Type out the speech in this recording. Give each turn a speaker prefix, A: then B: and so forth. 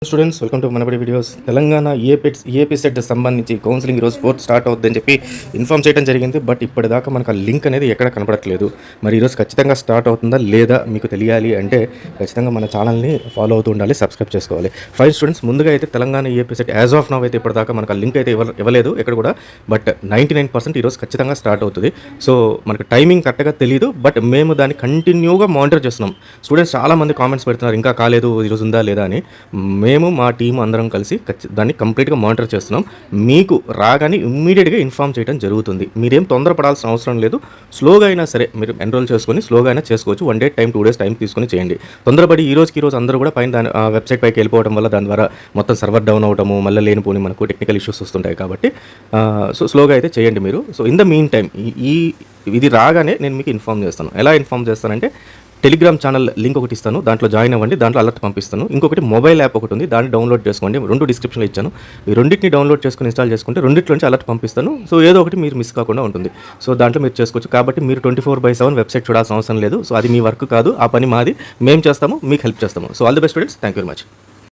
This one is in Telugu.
A: Students, welcome to Manabadi videos. Telangana AP set సంబంధించి కౌన్సిలింగ్ ఈరోజు 4th స్టార్ట్ అవుతుందని చెప్పి ఇన్ఫార్మ్ చేయడం జరిగింది. బట్ ఇప్పటిదాకా మనకు ఆ లింక్ అనేది ఎక్కడ కనపడట్లేదు. మరి ఈరోజు ఖచ్చితంగా స్టార్ట్ అవుతుందా లేదా మీకు తెలియాలి అంటే ఖచ్చితంగా మన ఛానల్ని ఫాలో అవుతూ ఉండాలి, సబ్స్క్రైబ్ చేసుకోవాలి. ఫైన్ స్టూడెంట్స్, ముందుగా అయితే Telangana AP set as of now అయితే ఇప్పటిదాకా మనకు ఆ లింక్ అయితే ఇవ్వలేదు ఎక్కడ కూడా. బట్ 99% ఈరోజు ఖచ్చితంగా స్టార్ట్ అవుతుంది. సో మనకు టైమింగ్ కరెక్ట్గా తెలియదు, బట్ మేము దాన్ని కంటిన్యూగా మానిటర్ చేస్తున్నాం. స్టూడెంట్స్ చాలామంది కామెంట్స్ పెడుతున్నారు ఇంకా కాలేదు, ఈరోజు ఉందా లేదా అని. మేము మా టీం అందరం కలిసి దాన్ని కంప్లీట్గా మానిటర్ చేస్తున్నాం. మీకు రాగానే ఇమ్మీడియట్గా ఇన్ఫామ్ చేయడం జరుగుతుంది. మీరేం తొందరపడాల్సిన అవసరం లేదు. స్లోగా అయినా సరే మీరు ఎన్రోల్ చేసుకొని స్లోగా అయినా చేసుకోవచ్చు. 1 day టైం 2 days టైం తీసుకొని చేయండి. తొందరపడి ఈ రోజు అందరూ కూడా పైన దాని వెబ్సైట్ పైకి వెళ్ళిపోవడం వల్ల దాని ద్వారా మొత్తం సర్వర్ డౌన్ అవడము, మళ్ళీ లేనిపోని మనకు టెక్నికల్ ఇష్యూస్ వస్తుంటాయి. కాబట్టి సో స్లోగా అయితే చేయండి మీరు. So in the mean time ఇది రాగానే నేను మీకు ఇన్ఫామ్ చేస్తాను. ఎలా ఇన్ఫామ్ చేస్తానంటే, టెలిగ్రామ్ ఛానల్ లింక్ ఒకటి ఇస్తాను, దాంట్లో జాయిన్ అవ్వండి, దాంట్లో అలర్ట్ పంపిస్తాను. ఇంకొకటి మొబైల్ యాప్ ఒకటి ఉంది, దాన్ని డౌన్లోడ్ చేసుకోండి. 2 డిస్క్రిప్షన్లో ఇచ్చాను. ఈ రెండింటిని డౌన్లోడ్ చేసుకుని ఇన్స్టాల్ చేసుకుంటే రెండింటి నుంచి అలర్ట్ పంపిస్తాను. సో ఏదో ఒకటి మీరు మిస్ కాకుండా ఉంటుంది. సో దాంట్లో మీరు చేసుకోవచ్చు. కాబట్టి మీరు 24/7 వెబ్సైట్ చూడాల్సిన అవసరం లేదు. సో అది మీ వర్క్ కాదు, ఆ పని మాది. మేము చేస్తాము, మీకు హెల్ప్ చేస్తాము. So all the best students, thank you very much.